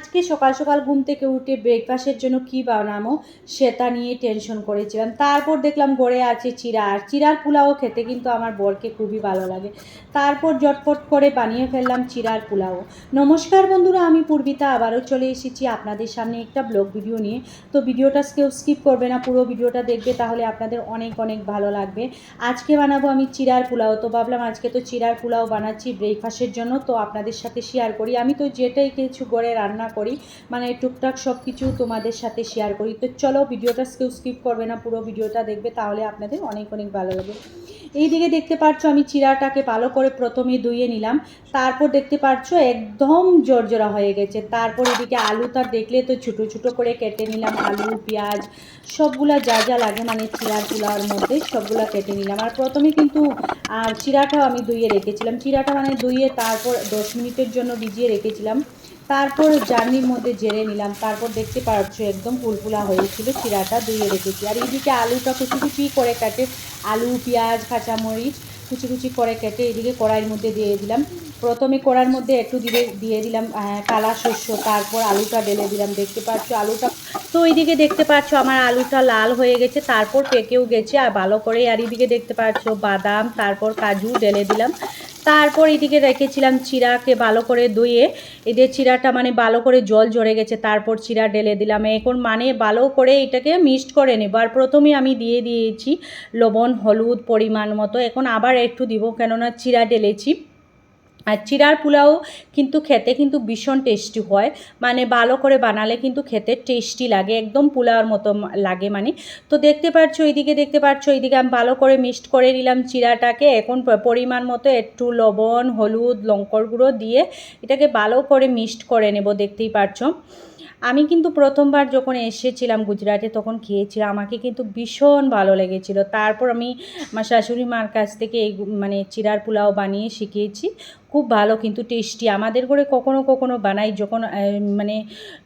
আজকে সকাল সকাল ঘুম থেকে উঠে ব্রেকফাস্টের জন্য কী বানাবো সেটা নিয়ে টেনশন করেছিলাম। তারপর দেখলাম গড়ে আছে চিড়া, আর চিড়ার পোলাও খেতে কিন্তু আমার বরকে খুবই ভালো লাগে। তারপর জটফট করে বানিয়ে ফেললাম চিড়ার পোলাও। নমস্কার বন্ধুরা, আমি পূর্বিতা আবারও চলে এসেছি আপনাদের সামনে একটা ব্লগ ভিডিও নিয়ে। তো ভিডিওটা কেউ স্কিপ করবে না, পুরো ভিডিওটা দেখবে, তাহলে আপনাদের অনেক অনেক ভালো লাগবে। আজকে বানাবো আমি চিড়ার পোলাও। তো ভাবলাম আজকে তো চিড়ার পোলাও বানাচ্ছি ব্রেকফাস্টের জন্য, তো আপনাদের সাথে শেয়ার করি। আমি তো যেটাই কিছু করে রান্না করি মানে টুকটাক সব কিছু তোমাদের সাথে শেয়ার করি। তো চলো, ভিডিওটা কেউ স্কিপ করবে না, পুরো ভিডিওটা দেখবে, তাহলে আপনাদের অনেক অনেক ভালো লাগবে। এইদিকে দেখতে পাচ্ছ আমি চিড়াটাকে ভালো করে প্রথমে ধুয়ে নিলাম। তারপর দেখতে পাচ্ছ একদম জর্জরা হয়ে গেছে। তারপর এদিকে আলুটা দেখলে তো ছোটো ছোটো করে কেটে নিলাম, আলু পেঁয়াজ সবগুলা যা যা লাগে মানে চিড়ার পোলাওর মধ্যে সবগুলা কেটে নিলাম। আর প্রথমে কিন্তু আর চিড়াটাও আমি ধুয়ে রেখেছিলাম, চিড়াটা মানে ধুয়ে তারপর 10 মিনিটের জন্য ভিজিয়ে রেখেছিলাম। তারপর জার্নির মধ্যে জেরে নিলাম। তারপর দেখতে পাচ্ছ একদম ফুলফুলা হয়েছিল, চিড়াটা ধুয়ে রেখেছি। আর এইদিকে আলুটা কুচি কুচি করে কাটে, আলু পেঁয়াজ কাঁচামরিচ কুচি কুচি করে কেটে এদিকে কড়াইয়ের মধ্যে দিয়ে দিলাম। প্রথমে কড়াইয়ের মধ্যে একটু দিয়ে দিলাম কালা শস্য, তারপর আলুটা ঢেলে দিলাম। দেখতে পাচ্ছ আলুটা, তো এইদিকে দেখতে পাচ্ছ আমার আলুটা লাল হয়ে গেছে, তারপর পেকেও গেছে আর ভালো করে। আর এইদিকে দেখতে পাচ্ছ বাদাম তারপর কাজু ঢেলে দিলাম। তারপর এদিকে রেখেছিলাম চিড়াকে ভালো করে ধুয়ে, এদের চিড়াটা মানে ভালো করে জল ঝরে গেছে, তারপর চিড়া ঢেলে দিলাম। এখন মানে ভালো করে এটাকে মিক্সড করে নেব। আর প্রথমে আমি দিয়ে দিয়েছি লবণ হলুদ পরিমাণ মতো, এখন আবার একটু দিব, কেননা চিড়া ঢেলেছি। আর চিড়ার পোলাও কিন্তু খেতে কিন্তু ভীষণ টেস্টি হয়, মানে ভালো করে বানালে কিন্তু খেতে টেস্টি লাগে, একদম পোলাওর মতো লাগে মানে। তো দেখতে পাচ্ছ এইদিকে দেখতে পাচ্ছ এইদিকে আমি ভালো করে মিক্সড করে নিলাম চিড়াটাকে। এখন পরিমাণ মতো একটু লবণ হলুদ লঙ্কার গুঁড়ো দিয়ে এটাকে ভালো করে মিক্সড করে নেব। দেখতেই পাচ্ছ আমি কিন্তু প্রথমবার যখন এসেছিলাম গুজরাটে তখন খেয়েছিলাম, আমাকে কিন্তু ভীষণ ভালো লেগেছিল। তারপর আমি আমার শাশুড়ি মার কাছ থেকে এই মানে চিড়ার পোলাও বানিয়ে শিখিয়েছি, খুব ভালো কিন্তু টেস্টি। আমাদের ঘরে কখনো কখনো বানাই যখন মানে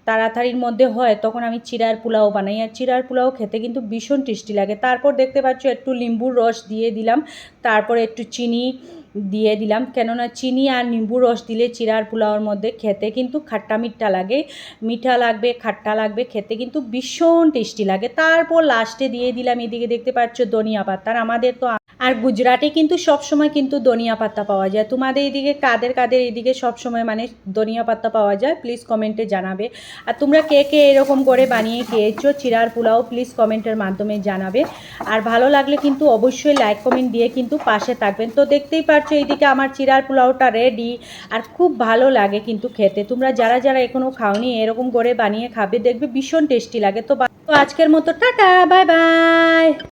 তাড়াতাড়ির মধ্যে হয়, তখন আমি চিড়ার পোলাও বানাই, আর চিড়ার পোলাও খেতে কিন্তু ভীষণ টেস্টি লাগে। তারপর দেখতে পাচ্ছ একটু লেবুর রস দিয়ে দিলাম, তারপর একটু চিনি দিয়ে দিলাম, কেননা চিনি আর নিম্বুর রস দিলে চিড়ার পোলাওর মধ্যে খেতে কিন্তু খাট্টা মিঠা লাগে, মিঠা লাগবে খাট্টা লাগবে, খেতে কিন্তু ভীষণ টেস্টি লাগে। তারপর লাস্টে দিয়ে দিলাম এদিকে দেখতে পাচ্ছ ধনিয়া পাতা। আমাদের তো আর গুজরাটে কিন্তু সব সময় কিন্তু ধনিয়া পাতা পাওয়া যায়। তোমাদের এদিকে কাদের কাদের এদিকে সব সময় মানে ধনিয়া পাতা পাওয়া যায় প্লিজ কমেন্টে জানাবে। আর তোমরা কে কে এরকম করে বানিয়ে খেয়েছো চিড়ার পোলাও প্লিজ কমেন্টের মাধ্যমে জানাবে। আর ভালো লাগলে কিন্তু অবশ্যই লাইক কমেন্ট দিয়ে কিন্তু পাশে থাকবেন। তো দেখতেই পাচ্ছ এইদিকে আমার চিড়ার পোলাওটা রেডি, আর খুব ভালো লাগে কিন্তু খেতে। তোমরা যারা যারা এখনও খাওনি এরকম করে বানিয়ে খাবে, দেখবে ভীষণ টেস্টি লাগে। তো আজকের মতো টাটা, বাই বাই।